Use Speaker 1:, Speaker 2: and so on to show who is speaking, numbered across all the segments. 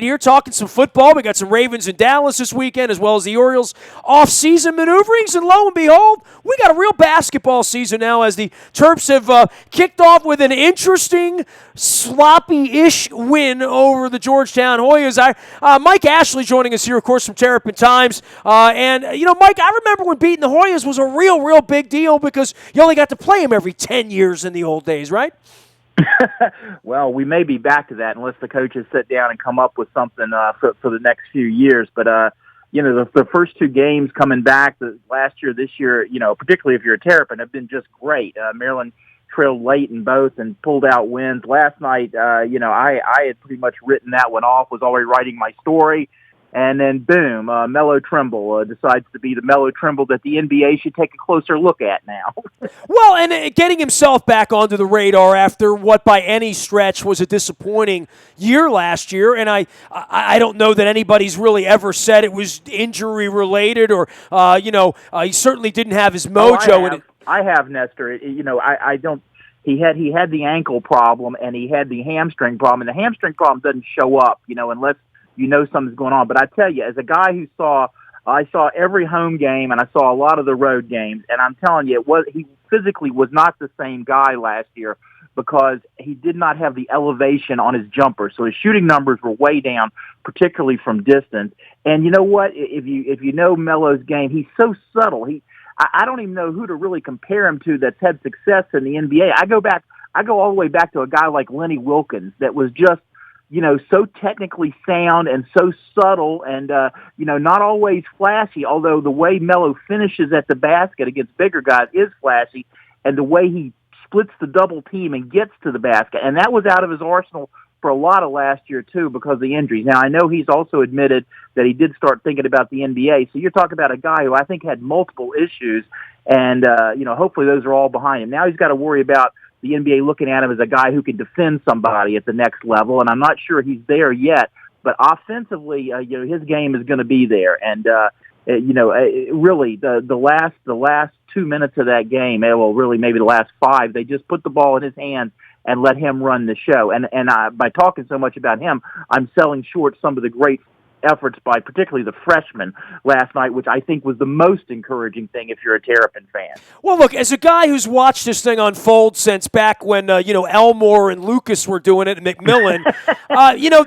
Speaker 1: Here talking some football. We got some Ravens in Dallas this weekend, as well as the Orioles off-season maneuverings. And lo and behold, we got a real basketball season now as the Terps have kicked off with an interesting, sloppy-ish win over the Georgetown Hoyas. Mike Ashley joining us here, of course, from Terrapin Times. Mike, I remember when beating the Hoyas was a real big deal because you only got to play them every 10 years in the old days, right?
Speaker 2: Well, we may be back to that unless the coaches sit down and come up with something for the next few years. But, the first two games coming back last year, this year, particularly if you're a Terrapin, have been just great. Maryland trailed late in both and pulled out wins. Last night, I had pretty much written that one off, was already writing my story. And then, boom, Melo Trimble decides to be the Melo Trimble that the NBA should take a closer look at now.
Speaker 1: Well, and getting himself back onto the radar after what by any stretch was a disappointing year last year. And I don't know that anybody's really ever said it was injury-related or, he certainly didn't have his mojo.
Speaker 2: I have, Nestor. I don't. He had the ankle problem and he had the hamstring problem. And the hamstring problem doesn't show up, unless something's going on. But I tell you, as a guy who I saw every home game and I saw a lot of the road games, and I'm telling you, he physically was not the same guy last year because he did not have the elevation on his jumper. So his shooting numbers were way down, particularly from distance. And you know what? If you know Melo's game, he's so subtle. I don't even know who to really compare him to that's had success in the NBA. I go all the way back to a guy like Lenny Wilkins that was just, so technically sound and so subtle and, not always flashy, although the way Melo finishes at the basket against bigger guys is flashy, and the way he splits the double team and gets to the basket. And that was out of his arsenal for a lot of last year, too, because of the injuries. Now, I know he's also admitted that he did start thinking about the NBA. So you're talking about a guy who I think had multiple issues, and, hopefully those are all behind him. Now he's got to worry about the NBA looking at him as a guy who can defend somebody at the next level, and I'm not sure he's there yet. But offensively, his game is going to be there. And really, the last 2 minutes of that game, really maybe the last 5, they just put the ball in his hands and let him run the show. And by talking so much about him, I'm selling short some of the great efforts by particularly the freshmen last night, which I think was the most encouraging thing if you're a Terrapin fan.
Speaker 1: Well, look, as a guy who's watched this thing unfold since back when, Elmore and Lucas were doing it and McMillan,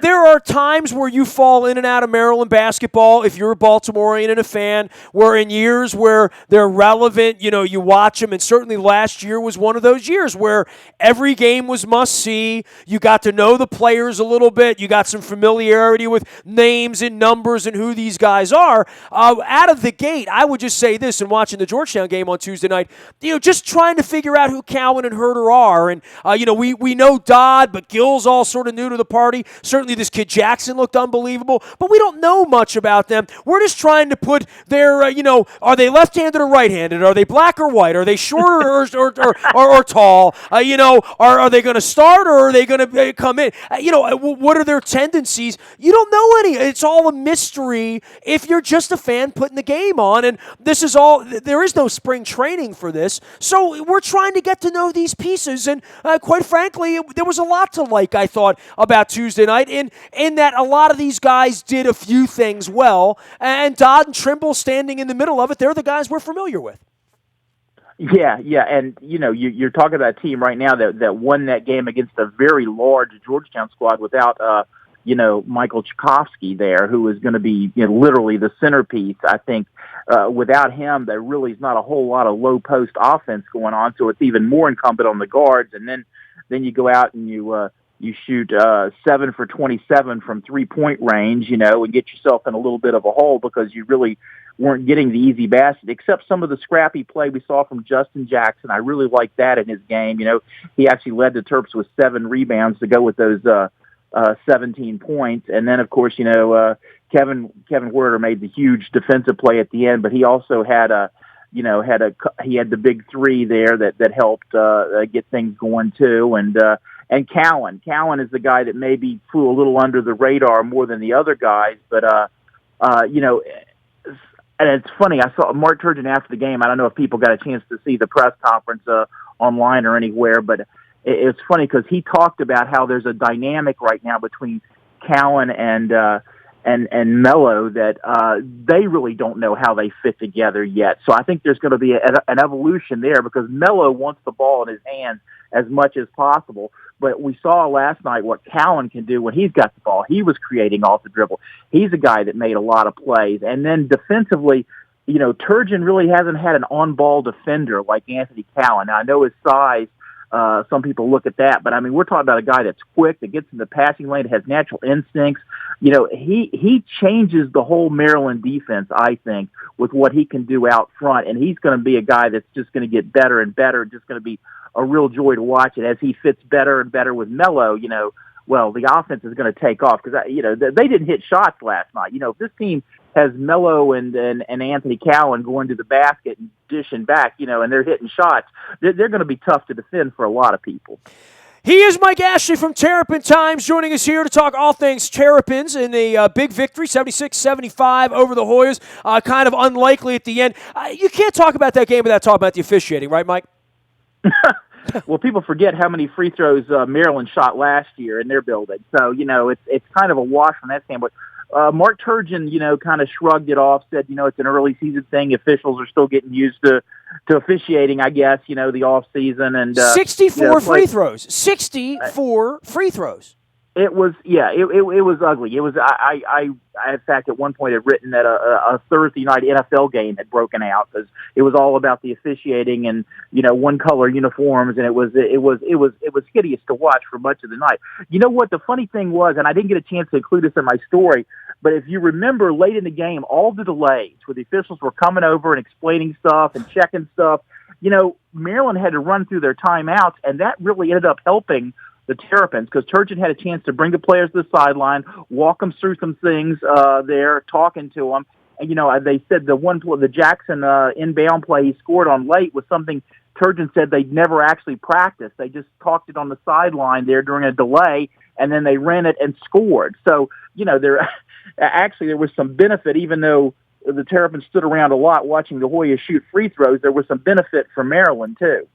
Speaker 1: there are times where you fall in and out of Maryland basketball if you're a Baltimorean and a fan, where in years where they're relevant, you watch them, and certainly last year was one of those years where every game was must-see. You got to know the players a little bit. You got some familiarity with names and numbers and who these guys are. Out of the gate, I would just say this, in watching the Georgetown game on Tuesday night, just trying to figure out who Cowan and Herter are. And, we know Dodd, but Gill's all sort of new to the party. Certainly this kid Jackson looked unbelievable, but we don't know much about them. We're just trying to put their, are they left-handed or right-handed? Are they black or white? Are they short or tall? Are they going to start or are they going to come in? What are their tendencies? You don't know any. It's all a mystery if you're just a fan putting the game on, and there is no spring training for this, so we're trying to get to know these pieces, and quite frankly, there was a lot to like, I thought, about Tuesday night, in that a lot of these guys did a few things well, and Dodd and Trimble standing in the middle of it, they're the guys we're familiar with.
Speaker 2: Yeah, and you're talking about a team right now that won that game against a very large Georgetown squad without Michael Tchaikovsky there, who is going to be literally the centerpiece. I think without him, there really is not a whole lot of low post offense going on. So it's even more incumbent on the guards. And then you go out and you shoot 7 for 27 from 3-point range, and get yourself in a little bit of a hole because you really weren't getting the easy basket, except some of the scrappy play we saw from Justin Jackson. I really liked that in his game. He actually led the Terps with 7 rebounds to go with those 17 points. And then, of course, Kevin Huerter made the huge defensive play at the end, but he also had he had the big 3 there that helped get things going too. And Cowan is the guy that maybe flew a little under the radar more than the other guys, but and it's funny, I saw Mark Turgeon after the game. I don't know if people got a chance to see the press conference online or anywhere, but it's funny because he talked about how there's a dynamic right now between Cowan and Melo that they really don't know how they fit together yet. So I think there's going to be an evolution there because Melo wants the ball in his hands as much as possible. But we saw last night what Cowan can do when he's got the ball. He was creating off the dribble. He's a guy that made a lot of plays. And then defensively, Turgeon really hasn't had an on-ball defender like Anthony Cowan. Now, I know his size. Some people look at that, but I mean, we're talking about a guy that's quick, that gets in the passing lane, has natural instincts. He changes the whole Maryland defense, I think, with what he can do out front, and he's going to be a guy that's just going to get better and better, just going to be a real joy to watch it as he fits better and better with Melo. Well, the offense is going to take off because they didn't hit shots last night. If this team has Melo and Anthony Cowan going to the basket and dishing back, and they're hitting shots, they're going to be tough to defend for a lot of people.
Speaker 1: He is Mike Ashley from Terrapin Times, joining us here to talk all things Terrapins in a big victory, 76-75 over the Hoyas. Kind of unlikely at the end. You can't talk about that game without talking about the officiating, right, Mike?
Speaker 2: Well, people forget how many free throws Maryland shot last year in their building. So, it's kind of a wash from that standpoint. Mark Turgeon, kind of shrugged it off, said, it's an early season thing. Officials are still getting used to officiating, I guess, the off season. And
Speaker 1: 64 free throws. 64 free throws.
Speaker 2: It was, it was ugly. It was, I in fact, at one point had written that a Thursday night NFL game had broken out because it was all about the officiating and, one color uniforms. And it was hideous to watch for much of the night. You know what? The funny thing was, and I didn't get a chance to include this in my story, but if you remember late in the game, all the delays where the officials were coming over and explaining stuff and checking stuff, Maryland had to run through their timeouts, and that really ended up helping the Terrapins because Turgeon had a chance to bring the players to the sideline, walk them through some things there, talking to them. And, they said the Jackson inbound play he scored on late was something Turgeon said they'd never actually practiced. They just talked it on the sideline there during a delay, and then they ran it and scored. So, there was some benefit, even though the Terrapins stood around a lot watching the Hoyas shoot free throws. There was some benefit for Maryland, too.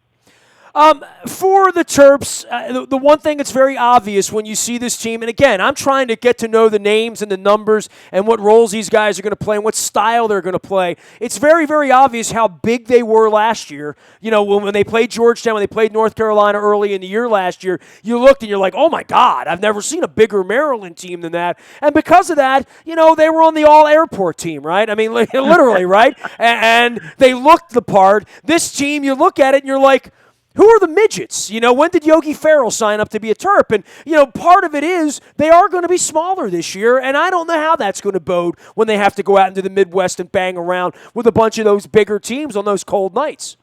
Speaker 1: For the Terps, the one thing that's very obvious when you see this team, and again, I'm trying to get to know the names and the numbers and what roles these guys are going to play and what style they're going to play. It's very, very obvious how big they were last year. When they played Georgetown, when they played North Carolina early in the year last year, you looked and you're like, oh my God, I've never seen a bigger Maryland team than that. And because of that, they were on the all-airport team, right? I mean, literally, right? And they looked the part. This team, you look at it and you're like, who are the midgets? When did Yogi Ferrell sign up to be a Terp? And, part of it is they are going to be smaller this year, and I don't know how that's going to bode when they have to go out into the Midwest and bang around with a bunch of those bigger teams on those cold nights.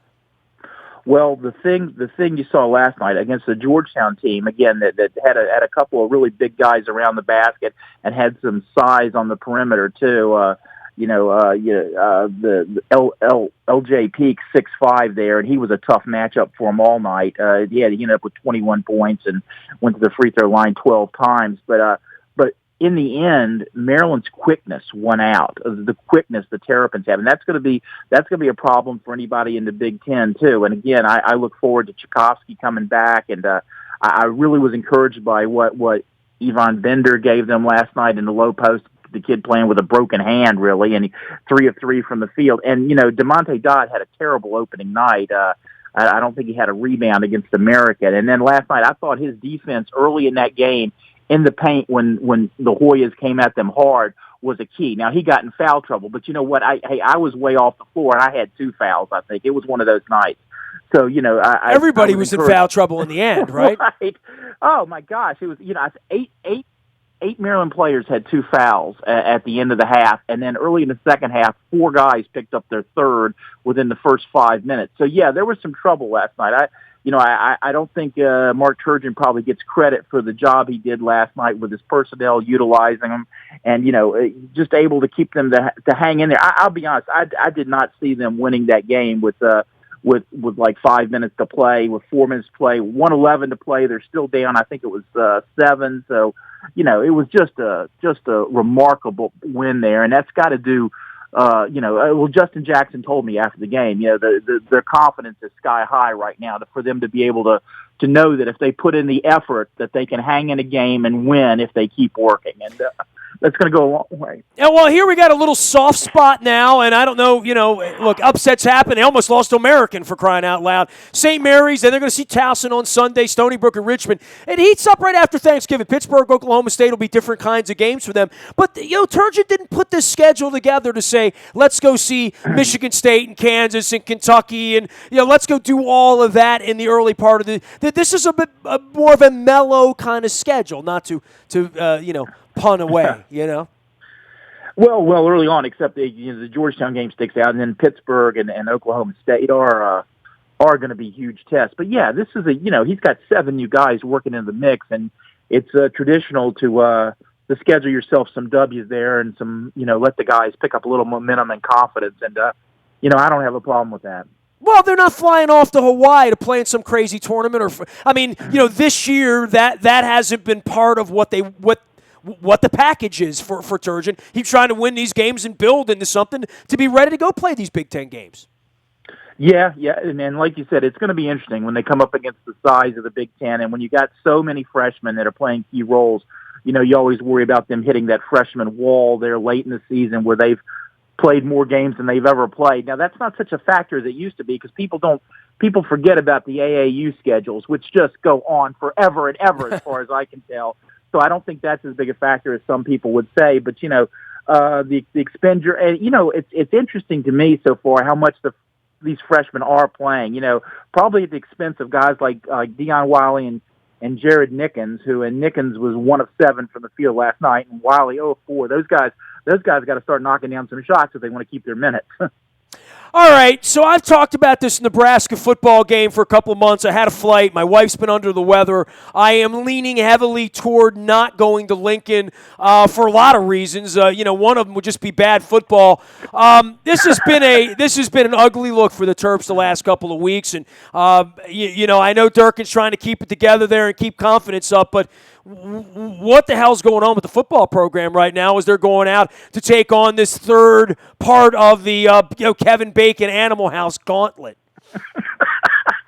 Speaker 2: Well, the thing you saw last night against the Georgetown team, again, that had a couple of really big guys around the basket and had some size on the perimeter, too. The LJ Peak 6'5" there, and he was a tough matchup for him all night. He ended up with 21 points and went to the free throw line 12 times. But in the end, Maryland's quickness won out. The quickness the Terrapins have, and that's going to be a problem for anybody in the Big Ten too. And again, I look forward to Tchaikovsky coming back, and I really was encouraged by what Yvonne Bender gave them last night in the low post. The kid playing with a broken hand, really, and 3 of 3 from the field. And, DeMonte Dodd had a terrible opening night. I don't think he had a rebound against American. And then last night, I thought his defense early in that game in the paint when the Hoyas came at them hard was a key. Now, he got in foul trouble, but you know what? I was way off the floor, and I had 2 fouls, I think. It was one of those nights. So,
Speaker 1: everybody was in foul trouble in the end, right?
Speaker 2: Right. Oh, my gosh. It was, eight Maryland players had 2 fouls at the end of the half, and then early in the second half, 4 guys picked up their third within the first 5 minutes. So, yeah, there was some trouble last night. I don't think Mark Turgeon probably gets credit for the job he did last night with his personnel, utilizing them, and, just able to keep them to hang in there. I'll be honest, I did not see them winning that game with like 5 minutes to play, with 4 minutes to play, 1:11 to play. They're still down. I think it was 7. So, it was just a remarkable win there, and that's got to do Justin Jackson told me after the game, their confidence is sky high right now for them to be able to know that if they put in the effort that they can hang in a game and win if they keep working. And that's going to go a long way.
Speaker 1: Yeah, well, here we got a little soft spot now, and I don't know, look, upsets happen. They almost lost to American, for crying out loud. St. Mary's, then they're going to see Towson on Sunday, Stony Brook and Richmond. It heats up right after Thanksgiving. Pittsburgh, Oklahoma State will be different kinds of games for them. But, Turgeon didn't put this schedule together to say, let's go see Michigan State and Kansas and Kentucky, and, let's go do all of that in the early part of this is a bit more of a mellow kind of schedule, not to pun away,
Speaker 2: Well, early on, except the Georgetown game sticks out, and then Pittsburgh and Oklahoma State are going to be huge tests. But yeah, this is he's got 7 new guys working in the mix, and it's traditional to schedule yourself some W's there and some let the guys pick up a little momentum and confidence, and I don't have a problem with that.
Speaker 1: Well, they're not flying off to Hawaii to play in some crazy tournament, this year that hasn't been part of what the package is for Turgeon. He's trying to win these games and build into something to be ready to go play these Big Ten games.
Speaker 2: Yeah, and like you said, it's going to be interesting when they come up against the size of the Big Ten, and when you got so many freshmen that are playing key roles, you always worry about them hitting that freshman wall there late in the season where they've played more games than they've ever played. Now, that's not such a factor as it used to be because people forget about the AAU schedules, which just go on forever and ever as far as I can tell. So I don't think that's as big a factor as some people would say. But, the expenditure, and, it's interesting to me so far how much these freshmen are playing, probably at the expense of guys like Deion Wiley and Jared Nickens, and Nickens was 1 of 7 from the field last night, and Wiley 0 of 4. Those guys got to start knocking down some shots if they want to keep their minutes.
Speaker 1: All right, so I've talked about this Nebraska football game for a couple of months. I had a flight. My wife's been under the weather. I am leaning heavily toward not going to Lincoln for a lot of reasons. One of them would just be bad football. This has been an ugly look for the Terps the last couple of weeks, and I know Durkin's trying to keep it together there and keep confidence up, but what the hell's going on with the football program right now as they're going out to take on this third part of the Kevin Bacon Animal House gauntlet?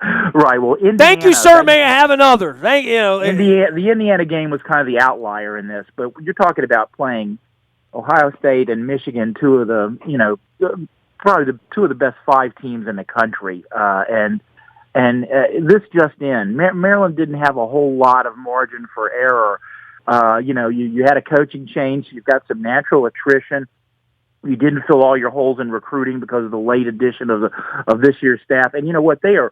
Speaker 2: Right. Well, Indiana,
Speaker 1: thank you, sir. May I have another? Thank you.
Speaker 2: The Indiana game was kind of the outlier in this, but you're talking about playing Ohio State and Michigan, two of the probably two of the best 5 teams in the country, and this just in, Maryland didn't have a whole lot of margin for error. You had a coaching change. You've got some natural attrition. You didn't fill all your holes in recruiting because of the late addition of this year's staff. And you know what? They are,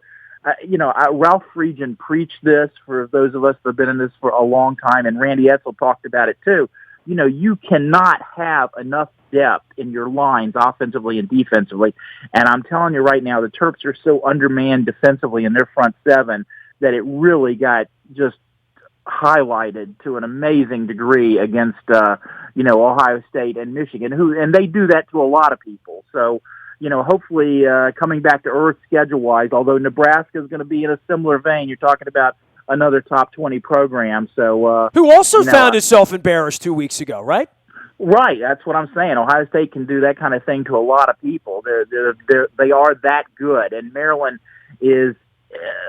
Speaker 2: Ralph Friedgen preached this for those of us that have been in this for a long time, and Randy Edsall talked about it too. You cannot have enough depth in your lines offensively and defensively. And I'm telling you right now, the Terps are so undermanned defensively in their front 7 that it really got just highlighted to an amazing degree against, Ohio State and Michigan, and they do that to a lot of people. So, hopefully coming back to earth schedule-wise, although Nebraska is going to be in a similar vein, you're talking about another top 20 program. So
Speaker 1: who also found itself embarrassed 2 weeks ago, right?
Speaker 2: Right, that's what I'm saying. Ohio State can do that kind of thing to a lot of people. They are that good, and Maryland is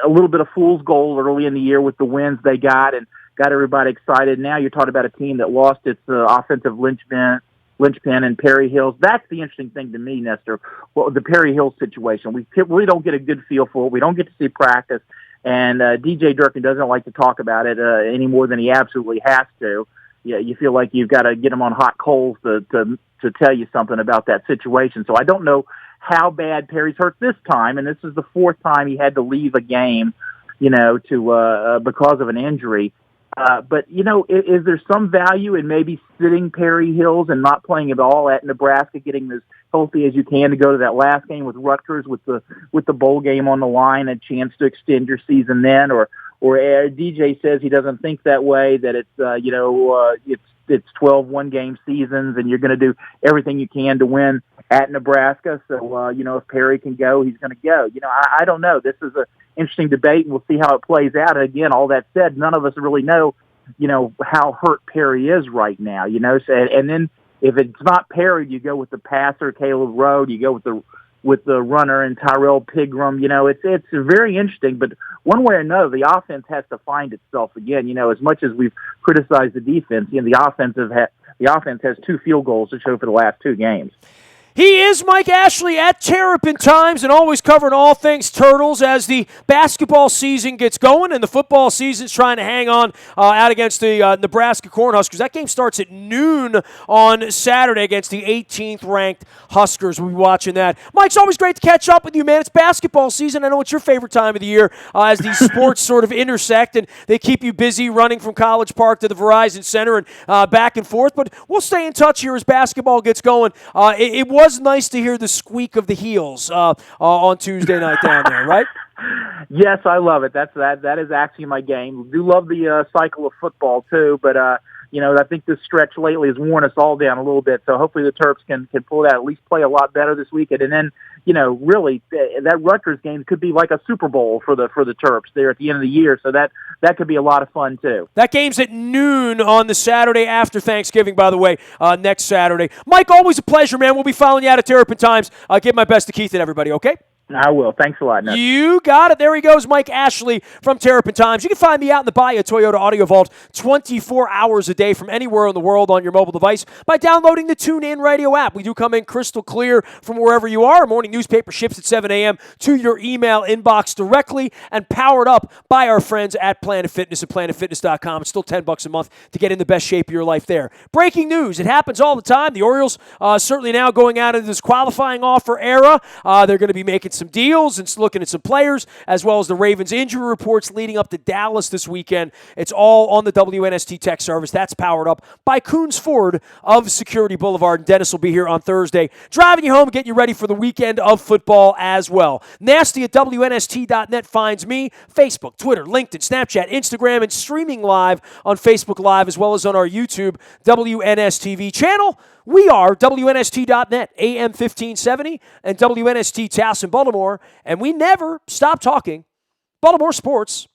Speaker 2: a little bit of fool's gold early in the year with the wins they got and got everybody excited. Now you're talking about a team that lost its offensive linchpin and Perry Hills. That's the interesting thing to me, Nestor. Well, the Perry Hills situation, we really don't get a good feel for it. We don't get to see practice, and DJ Durkin doesn't like to talk about it any more than he absolutely has to. Yeah, you feel like you've got to get him on hot coals to tell you something about that situation. So I don't know how bad Perry's hurt this time, and this is the 4th time he had to leave a game, because of an injury. But is there some value in maybe sitting Perry Hills and not playing at all at Nebraska, getting as healthy as you can to go to that last game with Rutgers with the bowl game on the line, a chance to extend your season then, or DJ says he doesn't think that way, that it's 12 one-game seasons and you're going to do everything you can to win at Nebraska. So, if Perry can go, he's going to go. I don't know. This is an interesting debate, and we'll see how it plays out. And again, all that said, none of us really know, how hurt Perry is right now, So, and then if it's not Perry, you go with the passer, Caleb Rowe. You go with the runner and Tyrell Pigram. It's very interesting. But one way or another, the offense has to find itself again. As much as we've criticized the defense, the offense has 2 field goals to show for the last 2 games.
Speaker 1: He is Mike Ashley at Terrapin Times and always covering all things Turtles as the basketball season gets going and the football season's trying to hang on out against the Nebraska Cornhuskers. That game starts at noon on Saturday against the 18th-ranked Huskers. We'll be watching that. Mike, it's always great to catch up with you, man. It's basketball season. I know it's your favorite time of the year as these sports sort of intersect and they keep you busy running from College Park to the Verizon Center and back and forth. But we'll stay in touch here as basketball gets going. It was nice to hear the squeak of the heels on Tuesday night down there, right?
Speaker 2: Yes, I love it. That is actually my game. Do love the cycle of football too, but I think this stretch lately has worn us all down a little bit. So hopefully the Terps can pull that, at least play a lot better this weekend, and then really that Rutgers game could be like a Super Bowl for the Terps there at the end of the year. So that could be a lot of fun too.
Speaker 1: That game's at noon on the Saturday after Thanksgiving, by the way, next Saturday. Mike, always a pleasure, man. We'll be following you out at Terrapin Times. Give my best to Keith and everybody, okay?
Speaker 2: I will. Thanks a lot, Ness.
Speaker 1: You got it. There he goes, Mike Ashley from Terrapin Times. You can find me out in the Bayou Toyota Audio Vault 24 hours a day from anywhere in the world on your mobile device by downloading the TuneIn Radio app. We do come in crystal clear from wherever you are. Our morning newspaper ships at 7 a.m. to your email inbox directly and powered up by our friends at Planet Fitness at planetfitness.com. It's still $10 a month to get in the best shape of your life there. Breaking news. It happens all the time. The Orioles certainly now going out into this qualifying offer era. They're going to be making some deals and looking at some players, as well as the Ravens injury reports leading up to Dallas this weekend. It's all on the WNST tech service. That's powered up by Coons Ford of Security Boulevard. And Dennis will be here on Thursday, driving you home, getting you ready for the weekend of football as well. Nasty at WNST.net finds me, Facebook, Twitter, LinkedIn, Snapchat, Instagram, and streaming live on Facebook Live, as well as on our YouTube WNSTV channel. We are WNST.net, AM 1570, and WNST Taos in Baltimore, and we never stop talking Baltimore sports.